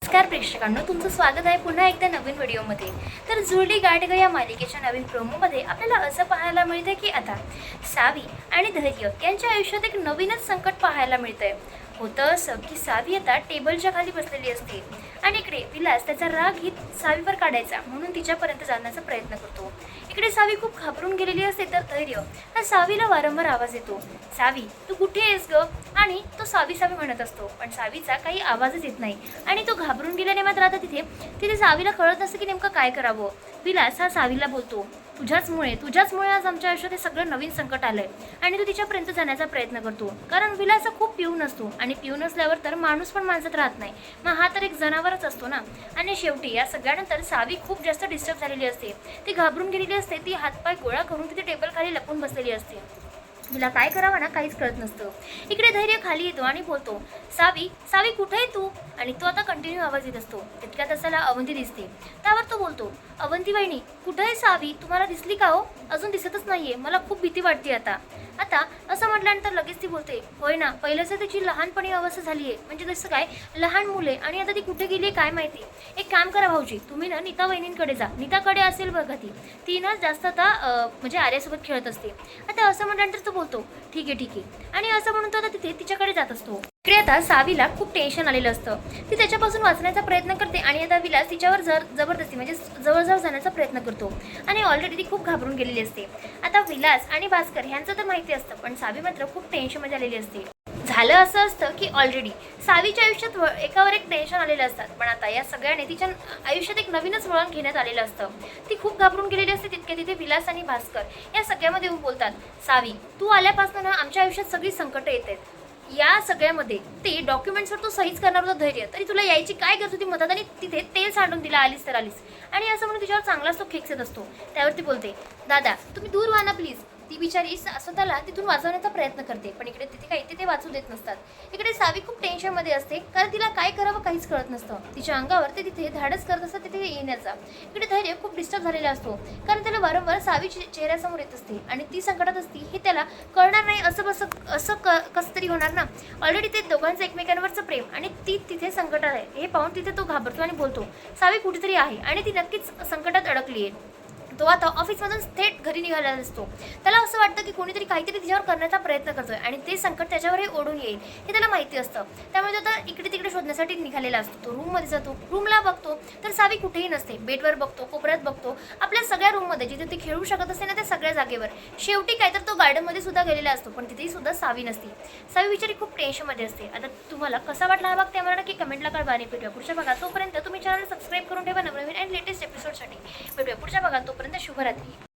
नमस्कार प्रेक्षकांनो, तुमचं स्वागत आहे पुन्हा एकदा नवीन व्हिडिओमध्ये। तर जुळली गाठ ग या मालिकेच्या नवीन प्रोमोमध्ये आपल्याला असं पाहायला मिळतं की आता सावी आणि धैर्य यांच्या आयुष्यात एक नवीनच संकट पाहायला मिळतंय। होतं असं की सावी आता टेबलच्या खाली बसलेली असते आणि इकडे विलास त्याचा राग ही सावीवर काढायचा म्हणून तिच्यापर्यंत जाण्याचा प्रयत्न करतो। इकडे सावी खूप घाबरून गेलेली असते तर धैर्य हा सावीला वारंवार आवाज येतो, सावी तू कुठे आहेस ग? आणि तो सावी सावी म्हणत असतो पण सावीचा काही आवाजच येत नाही आणि तो घाबरून गेल्याने मात्र आता तिथे सावीला कळत नसतं की नेमकं काय करावं। विलास हा सावीला बोलतो, तुझ्याचमुळे आज आमच्या आयुष्यात हे सगळं नवीन संकट आलंय आणि तू तिच्यापर्यंत जाण्याचा प्रयत्न करतो। कारण विलास हा खूप पिऊन असतो आणि पिऊन असल्यावर तर माणूस पण माणसात राहत नाही, मग हा तर एक जनावरच असतो ना। आणि शेवटी या सगळ्यानंतर सावी खूप जास्त डिस्टर्ब झालेली असते, ती घाबरून गेलेली असते, ती हातपाय गोळा करून तिथे टेबल खाली लपून बसलेली असते। तिला काय करावं ना काहीच कळत नसतं। इकडे धैर्य खाली येतो आणि बोलतो, सावी सावी कुठे आहे तू? आणि तो आता कंटिन्यू आवाज येत असतो। तितक्यात असाला अवंती दिसते, त्यावर तो बोलतो, अवंती वहिनी कुठे आहे सावी? तुम्हाला दिसली का हो? अजून दिसतच नाहीये, मला खूप भीती वाटते आता असं म्हटल्यानंतर लगेच ती बोलते, होय ना, पहिल्याच तिची लहानपणी अवस्था झाली आहे, म्हणजे जसं काय लहान मुले, आणि आता ती कुठे गेली काय माहिती। एक काम करा भाऊजी, तुम्ही ना नीता वहिनींकडे जा, नीताकडे असेल बघा, ती ना जास्त आता म्हणजे आर्यासोबत खेळत असते। आता असं म्हटल्यानंतर तो बोलतो, ठीक आहे आणि असं म्हणून तो आता तिच्याकडे जात असतो। इकडे आता सावीला खूप टेन्शन आलेलं असतं, ती त्याच्यापासून वाचण्याचा प्रयत्न करते आणि आता विलास तिच्यावर जबरदस्ती म्हणजे जवळ जाण्याचा प्रयत्न करतो आणि ऑलरेडी ती खूप घाबरून गेलेली असते। आता विलास आणि भास्कर ह्यांचं तर माहिती असतं पण सावी मात्र खूप टेन्शनमध्ये आलेली असते। झालं असं असतं की ऑलरेडी सावीच्या आयुष्यात एकावर एक टेन्शन आलेलं असतात, पण आता या सगळ्याने तिच्या आयुष्यात एक नवीनच वळण घेण्यात आलेलं असतं। ती खूप घाबरून गेलेली असते, तिथे विलास आणि भास्कर या सगळ्यामध्ये बोलतात, सावी तू आल्यापासून ना आमच्या आयुष्यात सगळी संकटं येत आहेत। या सगळ्यामध्ये ते डॉक्युमेंट्सवर तू सहीच करणार होता धैर्य, तरी तुला यायची काय गरज होती मधात? आणि तिथे तेल सांडून दिला, आलीस तर आलीस। आणि असं म्हणून तिच्यावर चांगलाच तो खेक्स येत असतो। त्यावरती बोलते, दादा तुम्ही दूर व्हा ना प्लीज। ती बिचारी स्वतःला तिथून वाचवण्याचा प्रयत्न करते पण इकडे तिथे वाचू देत नसतात। इकडे सावी खूप टेन्शनमध्ये असते कारण तिला काय करावं काहीच कळत नसतं। तिच्या अंगावर ते तिथे धाडस करत असतात तिथे येण्याचा। इकडे धैर्य खूप डिस्टर्ब झालेला असतो कारण त्याला वारंवार सावी चेहऱ्यासमोर येत असते आणि ती संकटात असती हे त्याला कळणार नाही। असं कसं तरी होणार ना, ऑलरेडी ते दोघांचं एकमेकांवरचं प्रेम आणि ती तिथे संकटात आहे हे पाहून तिथे तो घाबरतो आणि बोलतो, सावी कुठेतरी आहे आणि ती नक्कीच संकटात अडकली आहे। तो आता ऑफिसमधून थेट घरी निघालेला असतो। त्याला असं वाटतं की कोणीतरी काहीतरी तिच्यावर करण्याचा प्रयत्न करतोय आणि ते संकट त्याच्यावरही ओढून येईल हे त्याला माहिती असतं। त्यामुळे तो आता इकडे तिकडे शोधण्यासाठी निघालेला असतो। तो रूममध्ये जातो, रूमला बघतो तर सावी कुठेही नसते। बेडवर बघतो, कोपऱ्यात बघतो, आपल्या सगळ्या रूममध्ये जिथे ती खेळू शकत असते ना त्या सगळ्या जागेवर। शेवटी काय तर तो गार्डनमध्ये सुद्धा गेलेला असतो पण तिथेही सुद्धा सावी नसते। सावी बिचारी खूप टेन्शनमध्ये असते। आता तुम्हाला कसा वाटला हा भाग ते मला नक्की कमेंटला कळवा आणि भेटूया पुढच्या भागात। तोपर्यंत तुम्ही चॅनल सबस्क्राईब करून ठेवा नवनवीन आणि लेटेस्ट एपिसोडसाठी। भेटूया पुढच्या भागात, तोपर्यंत शुभरात्री।